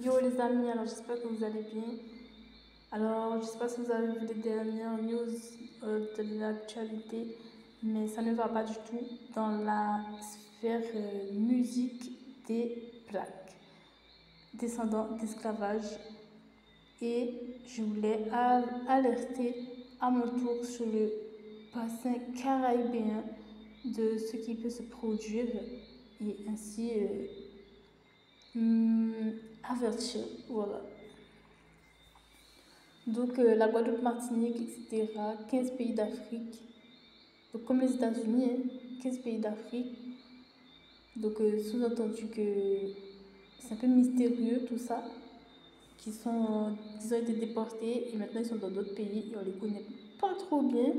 Yo les amis, alors j'espère que vous allez bien. Alors je sais pas si vous avez vu les dernières news de l'actualité, mais ça ne va pas du tout dans la sphère musique des Blacks, descendants d'esclavage. Et je voulais alerter à mon tour sur le bassin caribéen de ce qui peut se produire et ainsi avertir, voilà. Donc la Guadeloupe, Martinique, etc., 15 pays d'Afrique, donc comme les États-Unis, hein, 15 pays d'Afrique. Donc sous-entendu que c'est un peu mystérieux tout ça, ils ont été déportés et maintenant ils sont dans d'autres pays et on les connaît pas trop bien.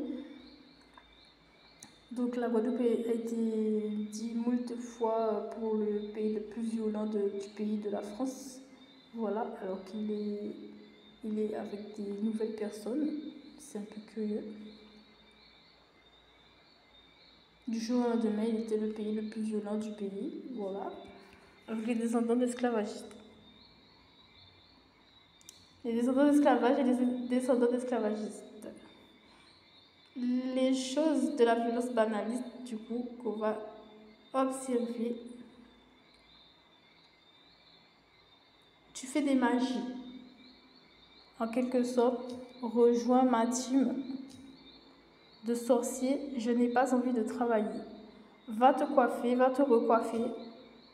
Donc la Guadeloupe a été dit moult fois pour le pays le plus violent du pays de la France. Voilà, alors il est avec des nouvelles personnes. C'est un peu curieux. Du jour au lendemain, il était le pays le plus violent du pays. Voilà. Avec les descendants d'esclavagistes. Les descendants d'esclavage et les descendants d'esclavagistes. Les choses de la violence banaliste, du coup, qu'on va observer. Tu fais des magies. En quelque sorte, rejoins ma team de sorciers. Je n'ai pas envie de travailler. Va te coiffer, va te recoiffer.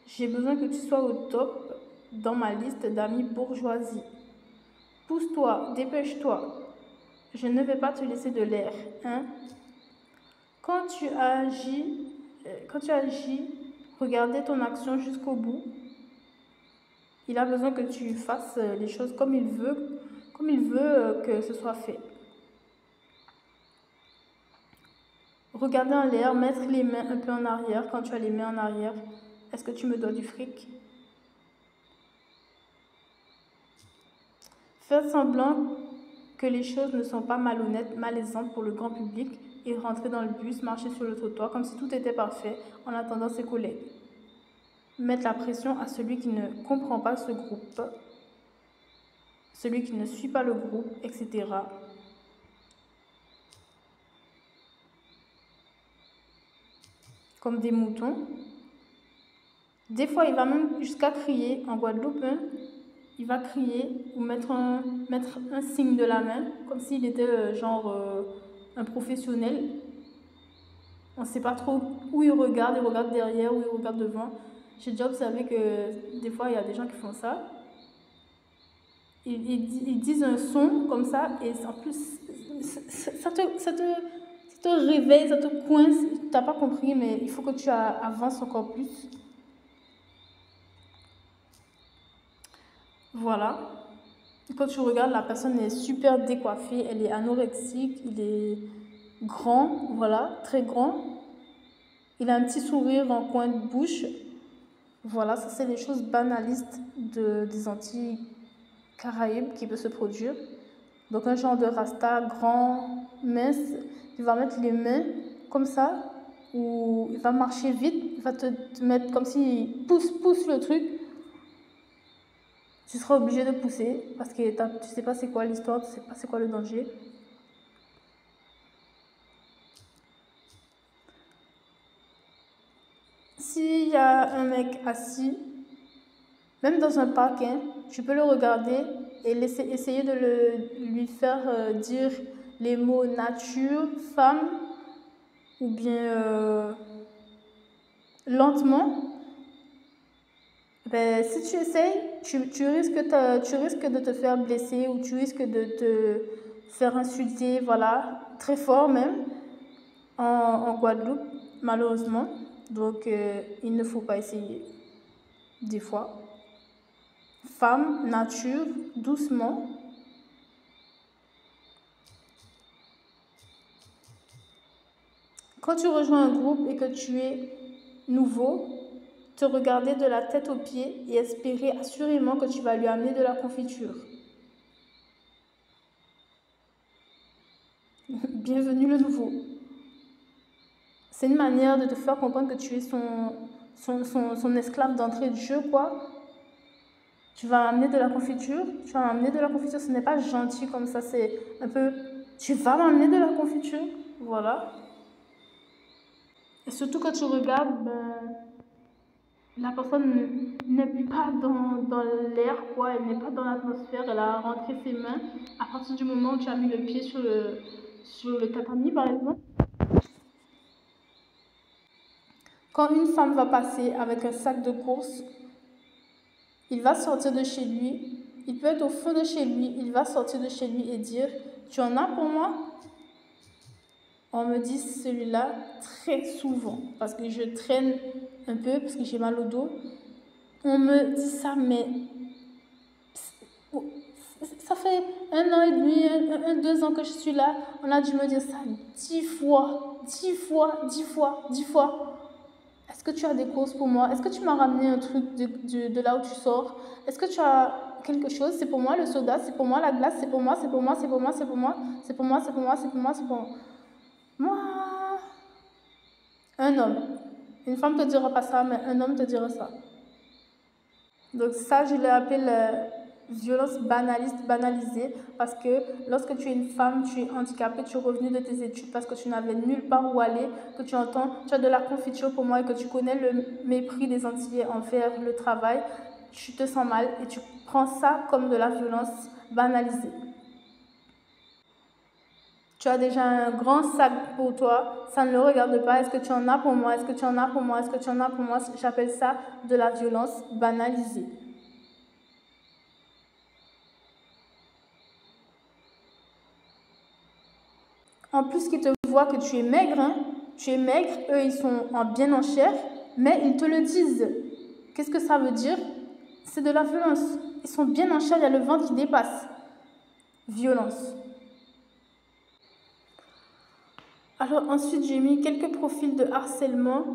J'ai besoin que tu sois au top dans ma liste d'amis bourgeoisie. Pousse-toi, dépêche-toi. Je ne vais pas te laisser de l'air, hein? Quand tu agis, regardez ton action jusqu'au bout. Il a besoin que tu fasses les choses comme il veut que ce soit fait. Regarder en l'air, mettre les mains un peu en arrière. Quand tu as les mains en arrière, est-ce que tu me dois du fric? Faire semblant que les choses ne sont pas malhonnêtes, malaisantes pour le grand public et rentrer dans le bus, marcher sur le trottoir comme si tout était parfait en attendant ses collègues. Mettre la pression à celui qui ne comprend pas ce groupe, celui qui ne suit pas le groupe, etc. Comme des moutons. Des fois, il va même jusqu'à crier en Guadeloupe. Hein, il va crier ou mettre un signe de la main, comme s'il était un professionnel. On ne sait pas trop où il regarde derrière, où il regarde devant. J'ai déjà observé que des fois, il y a des gens qui font ça. Ils disent un son comme ça, et en plus, ça te réveille, ça te coince. Tu n'as pas compris, mais il faut que tu avances encore plus. Voilà. Quand tu regardes, la personne est super décoiffée, elle est anorexique, il est grand, voilà, très grand. Il a un petit sourire en coin de bouche. Voilà, ça c'est les choses banalistes des Antilles Caraïbes qui peut se produire. Donc un genre de rasta grand, mince, il va mettre les mains comme ça, ou il va marcher vite, il va te mettre comme s'il pousse le truc. Tu seras obligé de pousser parce que tu sais pas c'est quoi l'histoire, tu sais pas c'est quoi le danger. S'il y a un mec assis, même dans un parc, hein, tu peux le regarder et essayer de lui faire dire les mots nature, femme, ou bien lentement. Ben, si tu essayes, tu risques de te faire blesser ou tu risques de te faire insulter, voilà, très fort même, en Guadeloupe, malheureusement. Donc, il ne faut pas essayer, des fois. Femme, nature, doucement. Quand tu rejoins un groupe et que tu es nouveau, te regarder de la tête aux pieds et espérer assurément que tu vas lui amener de la confiture. Bienvenue le nouveau. C'est une manière de te faire comprendre que tu es son esclave d'entrée de jeu, quoi. Tu vas m'amener de la confiture, tu vas m'amener de la confiture, ce n'est pas gentil comme ça, c'est un peu, tu vas m'amener de la confiture, voilà. Et surtout quand tu regardes, ben, la personne n'est pas dans l'air, quoi, elle n'est pas dans l'atmosphère, elle a rentré ses mains à partir du moment où tu as mis le pied sur le tatami, par exemple. Quand une femme va passer avec un sac de course, il va sortir de chez lui, il peut être au fond de chez lui, il va sortir de chez lui et dire « Tu en as pour moi ?» On me dit celui-là très souvent, parce que je traîne un peu, parce que j'ai mal au dos. On me dit ça, mais ça fait 1 an et demi, 2 ans que je suis là. On a dû me dire ça 10 fois, 10 fois, 10 fois, 10 fois. Est-ce que tu as des courses pour moi? Est-ce que tu m'as ramené un truc de là où tu sors? Est-ce que tu as quelque chose? C'est pour moi le soda, c'est pour moi la glace, c'est pour moi, c'est pour moi, c'est pour moi, c'est pour moi, c'est pour moi, c'est pour moi, c'est pour moi, c'est pour moi. Moi, un homme. Une femme te dira pas ça, mais un homme te dira ça. Donc ça, je l'ai appelé la violence banalisée, parce que lorsque tu es une femme, tu es handicapée, tu es revenu de tes études parce que tu n'avais nulle part où aller, que tu entends, tu as de la confiture pour moi et que tu connais le mépris des Antillais envers le travail, tu te sens mal et tu prends ça comme de la violence banalisée. Tu as déjà un grand sac pour toi, ça ne le regarde pas. Est-ce que tu en as pour moi? Est-ce que tu en as pour moi? Est-ce que tu en as pour moi? J'appelle ça de la violence banalisée. En plus qu'ils te voient que tu es maigre, hein, tu es maigre, eux ils sont bien en chair, mais ils te le disent. Qu'est-ce que ça veut dire? C'est de la violence. Ils sont bien en chair, il y a le ventre qui dépasse. Violence. Alors ensuite, j'ai mis quelques profils de harcèlement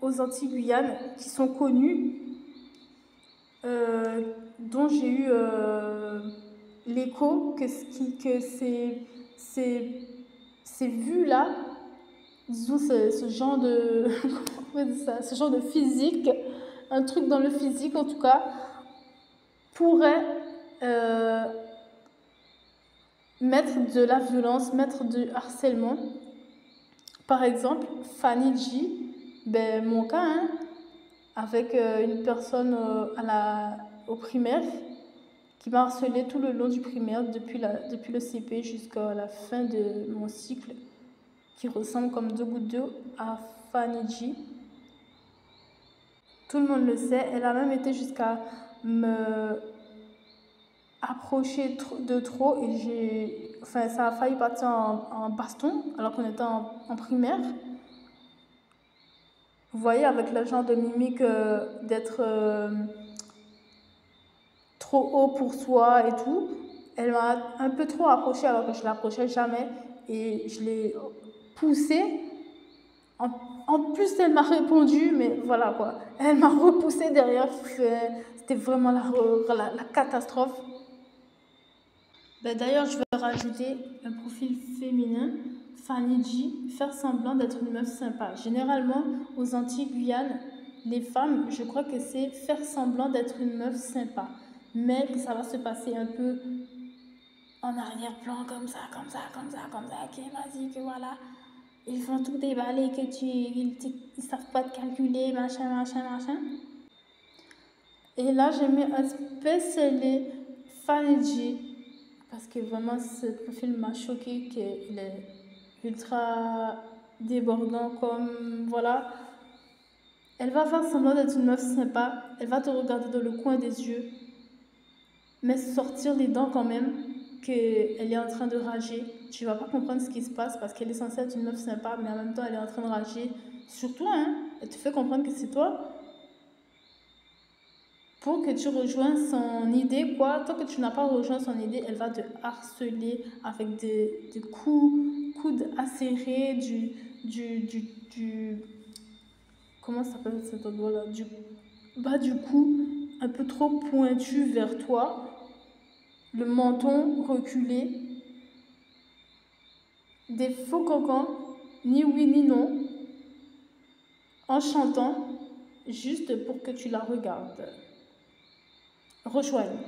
aux Antilles-Guyane qui sont connus, dont j'ai eu l'écho que ces vues-là, disons ce genre de ce genre de physique, un truc dans le physique en tout cas, pourrait mettre de la violence, mettre du harcèlement. Par exemple, Fanny G, ben, mon cas, hein, avec une personne au primaire qui m'a harcelée tout le long du primaire, depuis le CP jusqu'à la fin de mon cycle, qui ressemble comme 2 gouttes d'eau à Fanny G. Tout le monde le sait, elle a même été jusqu'à me approcher de trop et ça a failli partir en baston alors qu'on était en primaire. Vous voyez, avec le genre de mimique d'être trop haut pour soi et tout, elle m'a un peu trop approchée alors que je ne l'approchais jamais et je l'ai poussée. En plus, elle m'a répondu, mais voilà quoi. Elle m'a repoussée derrière, c'était vraiment la catastrophe. Ben, d'ailleurs, je vais rajouter un profil féminin. Fanny G, faire semblant d'être une meuf sympa. Généralement, aux Antilles-Guyane, les femmes, je crois que c'est faire semblant d'être une meuf sympa. Mais que ça va se passer un peu en arrière-plan, comme ça, qui vas-y, que voilà. Ils vont tout déballer, que ils savent pas te calculer, machin. Et là, j'ai mis un spécial Fanny G, parce que vraiment, ce profil m'a choqué, qu'il est ultra débordant, comme, voilà. Elle va faire semblant d'être une meuf sympa, elle va te regarder dans le coin des yeux, mais sortir les dents quand même, qu'elle est en train de rager. Tu vas pas comprendre ce qui se passe, parce qu'elle est censée être une meuf sympa, mais en même temps, elle est en train de rager sur toi, hein. Elle te fait comprendre que c'est toi. Pour que tu rejoignes son idée, quoi. Tant que tu n'as pas rejoint son idée, elle va te harceler avec des coudes acérés, comment ça s'appelle cet endroit-là? Du bas du cou, un peu trop pointu vers toi, le menton reculé, des faux cancans, ni oui ni non, en chantant, juste pour que tu la regardes. rejoignent.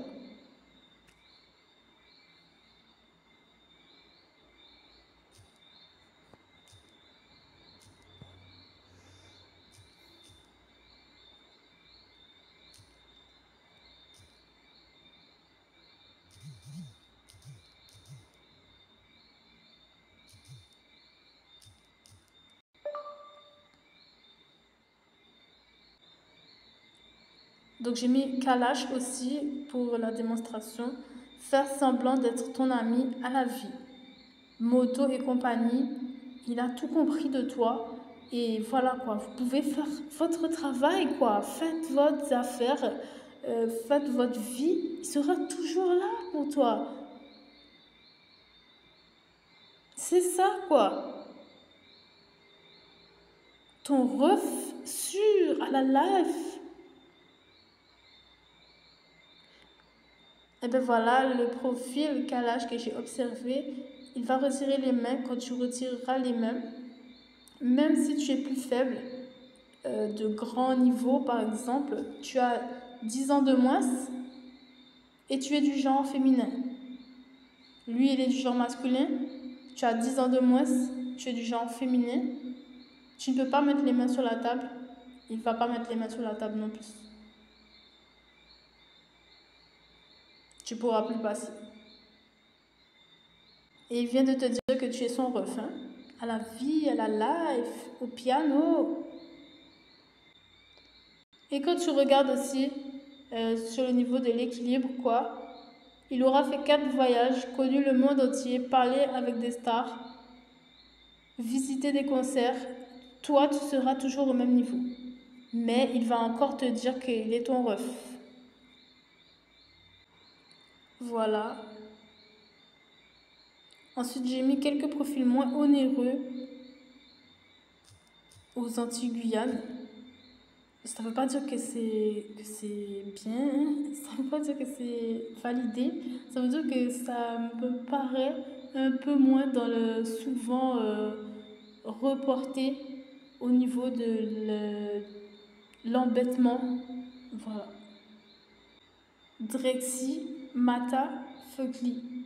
Donc j'ai mis Kalash aussi pour la démonstration. Faire semblant d'être ton ami à la vie. Moto et compagnie, il a tout compris de toi. Et voilà quoi, vous pouvez faire votre travail quoi. Faites vos affaires, faites votre vie. Il sera toujours là pour toi. C'est ça quoi. Ton ref sûr à la life. Et bien voilà le profil Kalash que j'ai observé. Il va retirer les mains quand tu retireras les mains. Même si tu es plus faible, de grand niveau par exemple, tu as 10 ans de moins et tu es du genre féminin. Lui, il est du genre masculin, tu as 10 ans de moins, tu es du genre féminin. Tu ne peux pas mettre les mains sur la table, il ne va pas mettre les mains sur la table non plus. Tu ne pourras plus passer. Et il vient de te dire que tu es son ref, hein, à la vie, à la life, au piano. Et quand tu regardes aussi sur le niveau de l'équilibre, quoi, il aura fait 4 voyages, connu le monde entier, parlé avec des stars, visité des concerts. Toi, tu seras toujours au même niveau. Mais il va encore te dire qu'il est ton ref. Voilà. Ensuite, j'ai mis quelques profils moins onéreux aux Antilles-Guyane. Ça ne veut pas dire que c'est bien, hein. Ça ne veut pas dire que c'est validé. Ça veut dire que ça me paraît un peu moins dans le souvent reporté au niveau de l'embêtement. Voilà. Drexy, Mata, Fugly.